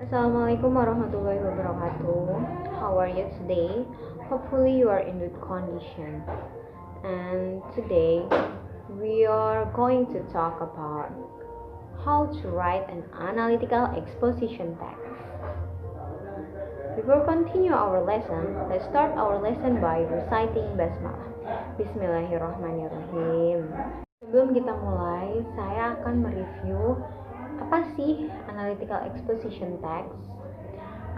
Assalamualaikum warahmatullahi wabarakatuh. How are you today? Hopefully you are in good condition. And today we are going to talk about how to write an analytical exposition text. Before continue our lesson, let's start our lesson by reciting basmalah. Bismillahirrahmanirrahim. Sebelum kita mulai, saya akan mereview apa sih analytical exposition text.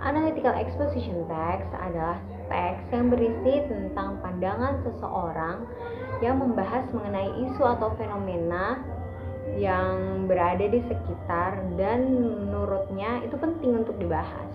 Analytical exposition text adalah teks yang berisi tentang pandangan seseorang yang membahas mengenai isu atau fenomena yang berada di sekitar dan menurutnya itu penting untuk dibahas,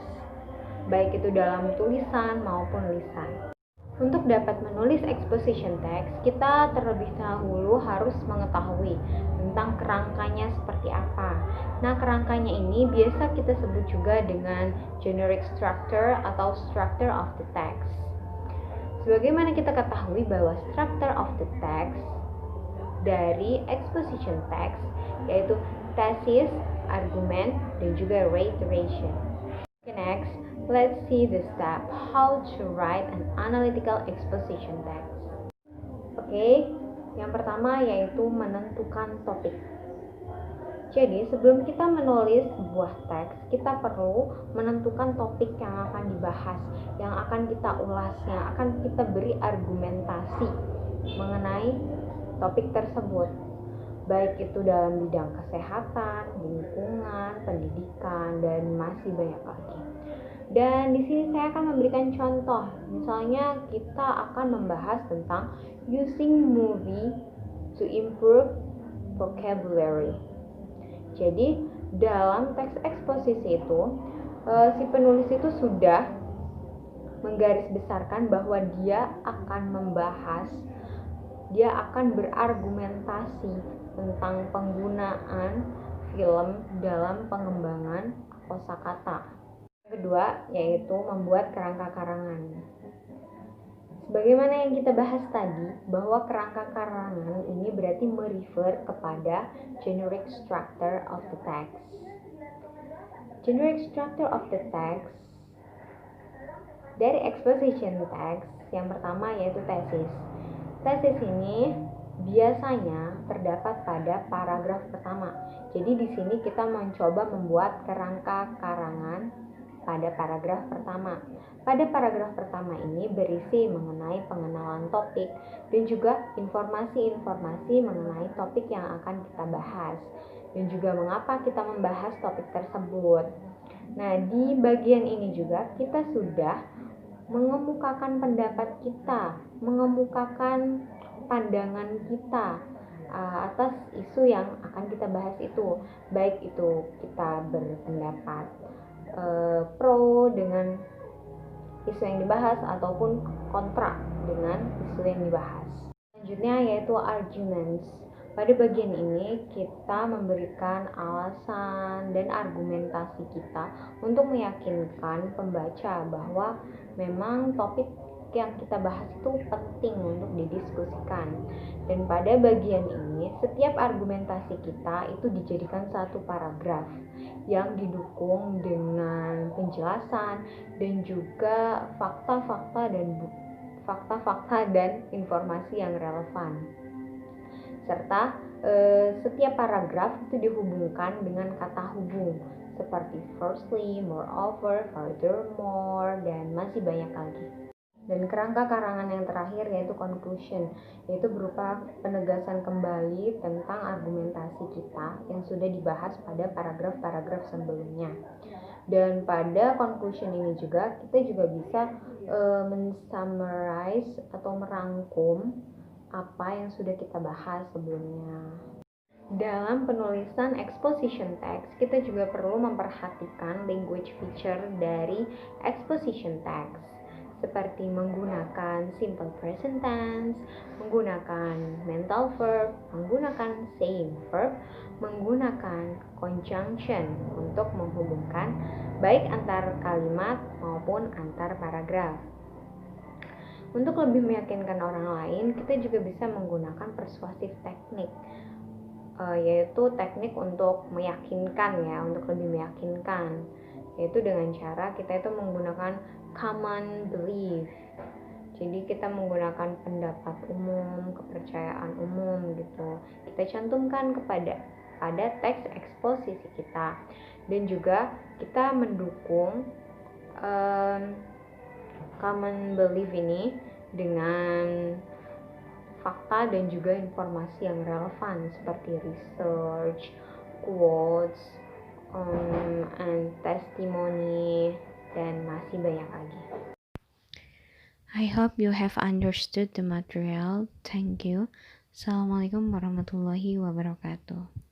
baik itu dalam tulisan maupun lisan. Untuk dapat menulis exposition text, kita terlebih dahulu harus mengetahui tentang kerangkanya seperti apa. Nah, kerangkanya ini biasa kita sebut juga dengan generic structure atau structure of the text. Sebagaimana kita ketahui bahwa structure of the text dari exposition text yaitu thesis, argument, dan juga reiteration. Next, let's see the step how to write an analytical exposition text. Oke, yang pertama yaitu menentukan topik. Jadi, sebelum kita menulis sebuah teks, kita perlu menentukan topik yang akan dibahas, yang akan kita ulas, yang akan kita beri argumentasi mengenai topik tersebut. Baik itu dalam bidang kesehatan, lingkungan, pendidikan, dan masih banyak lagi. Dan di sini saya akan memberikan contoh. Misalnya kita akan membahas tentang using movie to improve vocabulary. Jadi dalam teks eksposisi itu si penulis itu sudah menggarisbesarkan bahwa dia akan berargumentasi tentang penggunaan film dalam pengembangan kosakata. Kedua, yaitu membuat kerangka karangan. Sebagaimana yang kita bahas tadi, bahwa kerangka karangan ini berarti merefer kepada generic structure of the text. Generic structure of the text dari exposition text yang pertama yaitu tesis. Tesis ini biasanya terdapat pada paragraf pertama. Jadi di sini kita mencoba membuat kerangka karangan pada paragraf pertama. Pada paragraf pertama ini berisi mengenai pengenalan topik dan juga informasi-informasi mengenai topik yang akan kita bahas dan juga mengapa kita membahas topik tersebut. Nah, di bagian ini juga kita sudah mengemukakan pendapat kita, mengemukakan pandangan kita atas isu yang akan kita bahas itu, baik itu kita berpendapat pro dengan isu yang dibahas ataupun kontra dengan isu yang dibahas. Selanjutnya yaitu arguments. Pada bagian ini kita memberikan alasan dan argumentasi kita untuk meyakinkan pembaca bahwa memang topik yang kita bahas itu penting untuk didiskusikan. Dan pada bagian ini setiap argumentasi kita itu dijadikan satu paragraf yang didukung dengan penjelasan dan juga fakta-fakta dan informasi yang relevan. Serta setiap paragraf itu dihubungkan dengan kata hubung seperti firstly, moreover, furthermore, dan masih banyak lagi. Dan kerangka karangan yang terakhir yaitu conclusion, yaitu berupa penegasan kembali tentang argumentasi kita yang sudah dibahas pada paragraf-paragraf sebelumnya. Dan pada conclusion ini juga kita juga bisa men-summarize atau merangkum apa yang sudah kita bahas sebelumnya. Dalam penulisan exposition text, kita juga perlu memperhatikan language feature dari exposition text, seperti menggunakan simple present tense, menggunakan mental verb, menggunakan same verb, menggunakan conjunction untuk menghubungkan baik antar kalimat maupun antar paragraf. Untuk lebih meyakinkan orang lain, kita juga bisa menggunakan persuasive technique, yaitu teknik untuk meyakinkan ya, untuk lebih meyakinkan. yaitu dengan cara kita itu menggunakan common belief. Jadi kita menggunakan pendapat umum, kepercayaan umum gitu. Kita cantumkan pada teks eksposisi kita, dan juga kita mendukung common belief ini dengan fakta dan juga informasi yang relevan seperti research, quotes, and testimony, dan masih banyak lagi. I hope you have understood the material. Thank you. Assalamualaikum warahmatullahi wabarakatuh.